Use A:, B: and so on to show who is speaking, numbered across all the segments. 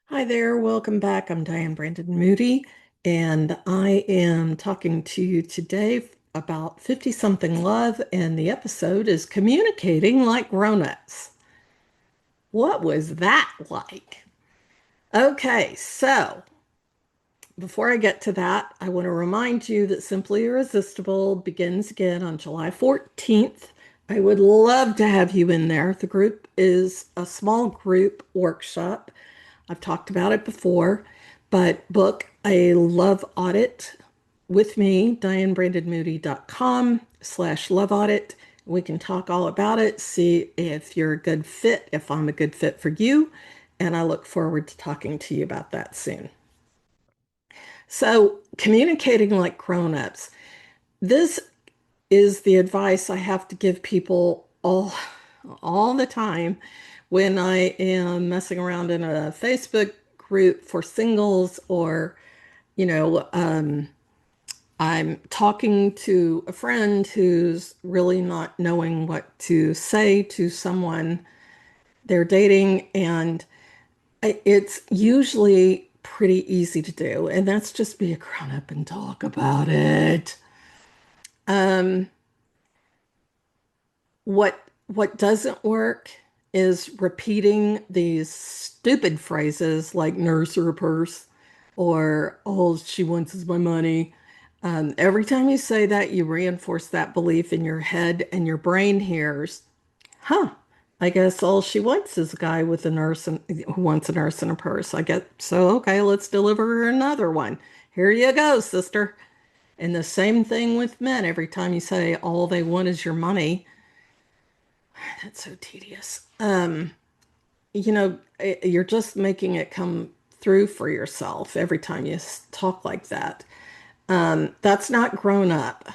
A: Hi there, welcome back. I'm Diane Brandon Moody, and I am talking to you today about 50 something love, and the episode is communicating like grown-ups. What was that like? Okay, so before I get to that, I want to remind you that Simply Irresistible begins again on July 14th. I would love to have you in there. The group is a small group workshop. I've talked about it before, but book a love audit with me, dianebrandonmoody.com/love audit. We can talk all about it, see if you're a good fit, if I'm a good fit for you, and I look forward to talking to you about that soon. So, communicating like grown-ups. This is the advice I have to give people all the time when I am messing around in a Facebook group for singles or, you know, I'm talking to a friend who's really not knowing what to say to someone they're dating, and it's usually pretty easy to do, and that's just be a grown up and talk about it. Um, what doesn't work is repeating these stupid phrases like nurse or purse or all she wants is my money. Every time you say that, you reinforce that belief in your head, and your brain hears, huh, I guess all she wants is a guy with a nurse and who wants a nurse and a purse. I get so okay, let's deliver her another one. Here you go, sister. And the same thing with men. Every time you say all they want is your money, that's so tedious. You're just making it come through for yourself every time you talk like that. That's not grown up.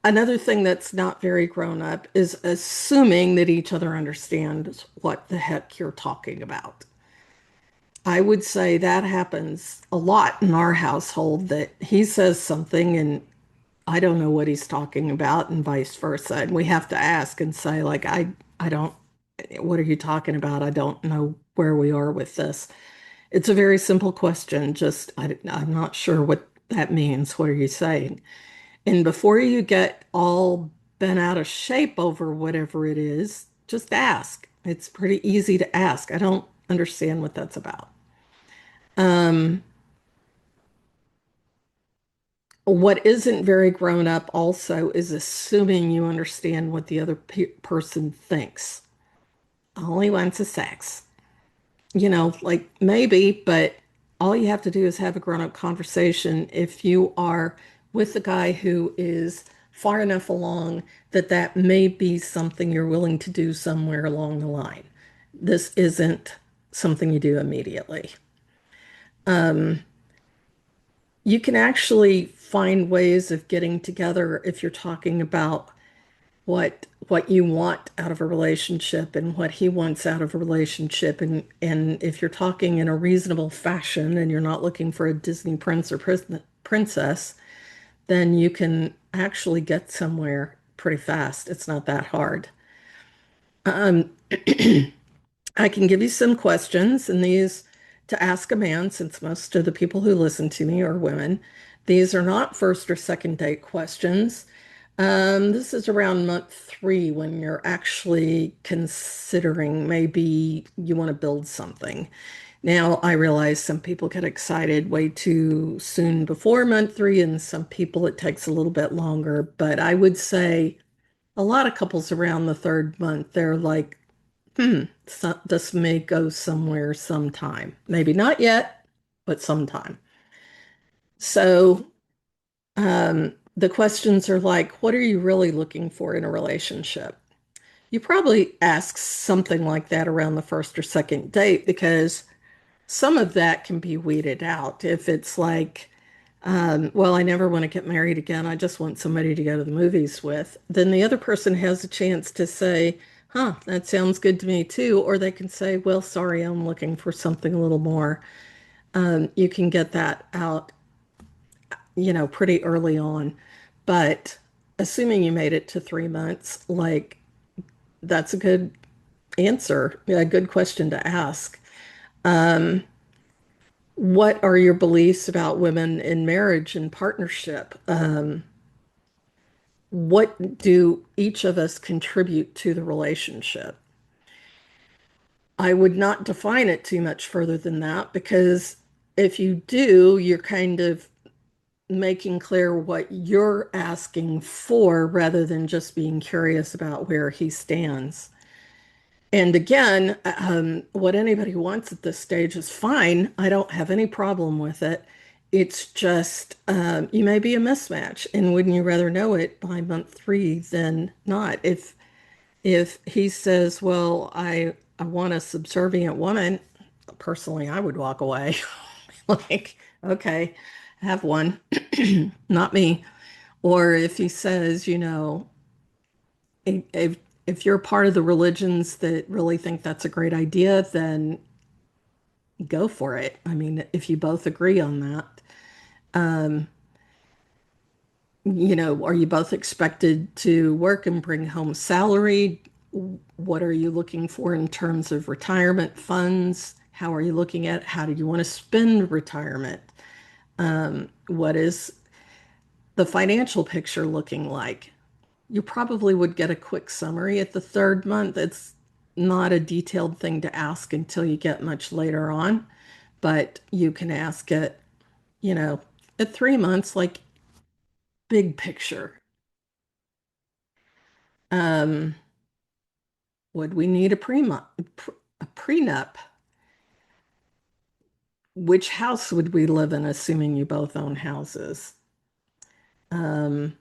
A: Another thing that's not very grown up is assuming that each other understands what the heck you're talking about. I would say that happens a lot in our household that he says something and I don't know what he's talking about and vice versa. And we have to ask and say, like, I don't, what are you talking about? I don't know where we are with this. It's a very simple question. Just, I'm not sure what that means. What are you saying? And before you get all bent out of shape over whatever it is, just ask. It's pretty easy to ask. I don't understand what that's about. Um, what isn't very grown up also is assuming you understand what the other person thinks. All he wants is sex. Like maybe, but all you have to do is have a grown-up conversation if you are with a guy who is far enough along that that may be something you're willing to do somewhere along the line. This isn't something you do immediately. Um, you can actually find ways of getting together if you're talking about what you want out of a relationship and what he wants out of a relationship, and if you're talking in a reasonable fashion and you're not looking for a Disney prince or princess, then you can actually get somewhere pretty fast. It's not that hard. Um, I can give you some questions, and these to ask a man, since most of the people who listen to me are women. These are not first or second date questions. This is around month 3 when you're actually considering maybe you want to build something. Now, I realize some people get excited way too soon before month 3, and some people it takes a little bit longer. But I would say a lot of couples around the 3rd month, they're like, this may go somewhere sometime. Maybe not yet, but sometime. So the questions are like, what are you really looking for in a relationship? You probably ask something like that around the first or second date because some of that can be weeded out. If it's like, well, I never want to get married again. I just want somebody to go to the movies with. Then the other person has a chance to say, huh, that sounds good to me too. Or they can say, well, sorry, I'm looking for something a little more. You can get that out, pretty early on. But assuming you made it to 3 months, like that's a good answer, a good question to ask. Um, what are your beliefs about women in marriage and partnership? What do each of us contribute to the relationship? I would not define it too much further than that because if you do, you're kind of making clear what you're asking for rather than just being curious about where he stands. And again, what anybody wants at this stage is fine. I don't have any problem with it. It's just you may be a mismatch, and wouldn't you rather know it by month three than not? If he says, "Well, I want a subservient woman," personally, I would walk away. Like, okay, have one, not me. Or if he says, if if you're part of the religions that really think that's a great idea, then go for it. I mean, if you both agree on that, um, are you both expected to work and bring home salary? What are you looking for in terms of retirement funds? How are you looking at how do you want to spend retirement? What is the financial picture looking like? You probably would get a quick summary at the third month. It's not a detailed thing to ask until you get much later on, but you can ask it, you know, at 3 months, like big picture. Um, would we need a prenup? Which house would we live in, assuming you both own houses? Um,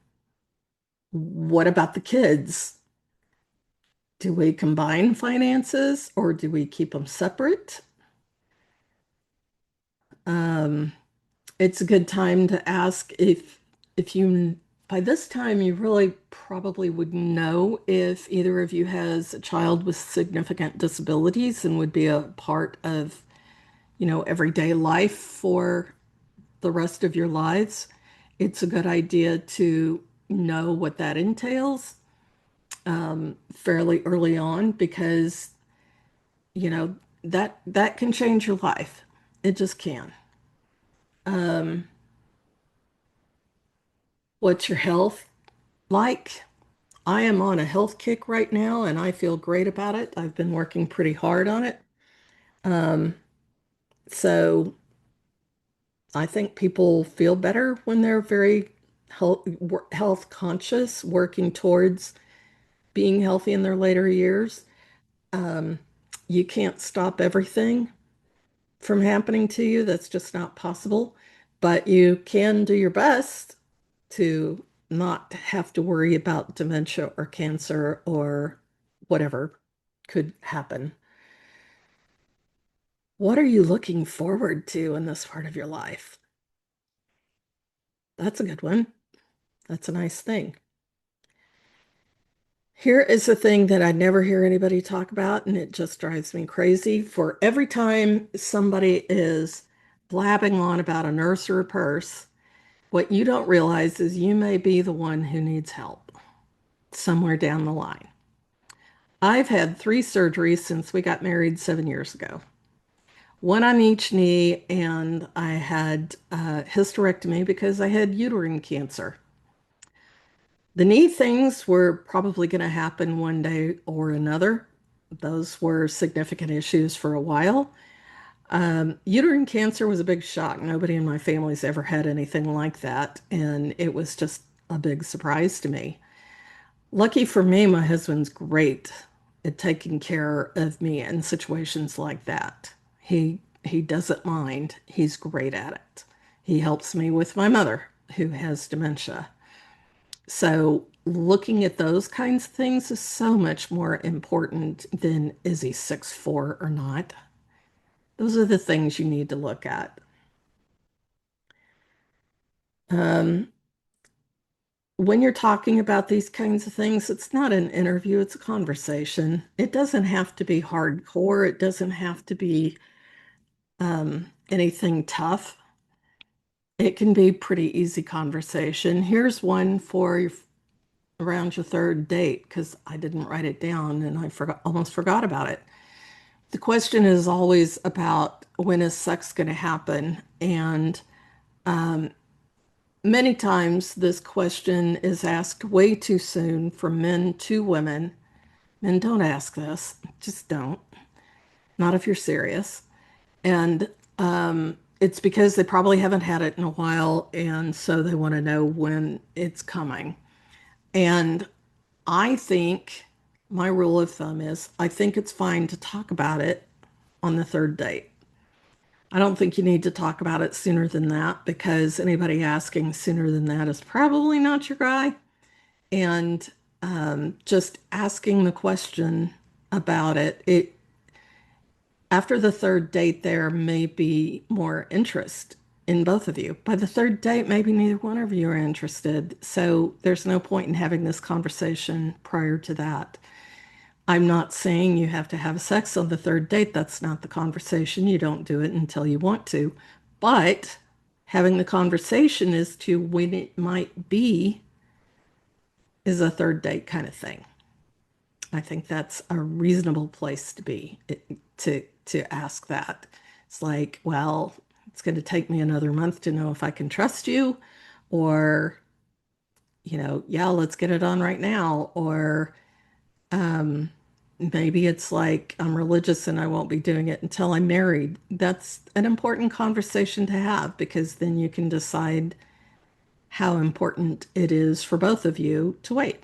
A: what about the kids? Do we combine finances or do we keep them separate? Um, it's a good time to ask if you by this time you really probably would know if either of you has a child with significant disabilities and would be a part of, everyday life for the rest of your lives. It's a good idea to know what that entails fairly early on because, you know, that can change your life. It just can. Um, what's your health like? I am on a health kick right now and I feel great about it. I've been working pretty hard on it. Um, so I think people feel better when they're very health conscious, working towards being healthy in their later years. Um, you can't stop everything from happening to you. That's just not possible. But you can do your best to not have to worry about dementia or cancer or whatever could happen. What are you looking forward to in this part of your life? That's a good one. That's a nice thing. Here is a thing that I never hear anybody talk about, and it just drives me crazy. For every time somebody is blabbing on about a nurse or a purse, what you don't realize is you may be the one who needs help somewhere down the line. I've had 3 surgeries since we got married 7 years ago, one on each knee, and I had hysterectomy because I had uterine cancer. The knee things were probably going to happen one day or another. Those were significant issues for a while. Uterine cancer was a big shock. Nobody in my family's ever had anything like that, and it was just a big surprise to me. Lucky for me, my husband's great at taking care of me in situations like that. He doesn't mind. He's great at it. He helps me with my mother, who has dementia. So looking at those kinds of things is so much more important than is he 6'4" or not. Those are the things you need to look at. Um, when you're talking about these kinds of things, it's not an interview, it's a conversation. It doesn't have to be hardcore, it doesn't have to be anything tough. It can be pretty easy conversation. Here's one for around your third date because I didn't write it down and I almost forgot about it. The question is always about when is sex going to happen? And many times this question is asked way too soon from men to women. Men don't ask this, just don't. Not if you're serious. And it's because they probably haven't had it in a while, and so they want to know when it's coming. And I think my rule of thumb is I think it's fine to talk about it on the third date. I don't think you need to talk about it sooner than that because anybody asking sooner than that is probably not your guy. And just asking the question about it, after the third date, there may be more interest in both of you. By the third date, maybe neither one of you are interested. So there's no point in having this conversation prior to that. I'm not saying you have to have sex on the third date. That's not the conversation. You don't do it until you want to. But having the conversation as to when it might be is a third date kind of thing. I think that's a reasonable place to be to ask that. It's like, well, it's going to take me another month to know if I can trust you, or, yeah, let's get it on right now, or maybe it's like I'm religious and I won't be doing it until I'm married. That's an important conversation to have because then you can decide how important it is for both of you to wait.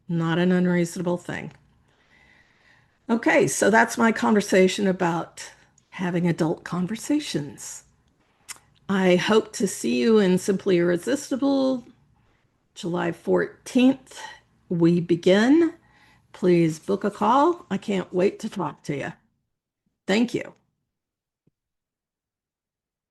A: Not an unreasonable thing. Okay, so that's my conversation about having adult conversations. I hope to see you in Simply Irresistible, July 14th. We begin. Please book a call. I can't wait to talk to you. Thank you.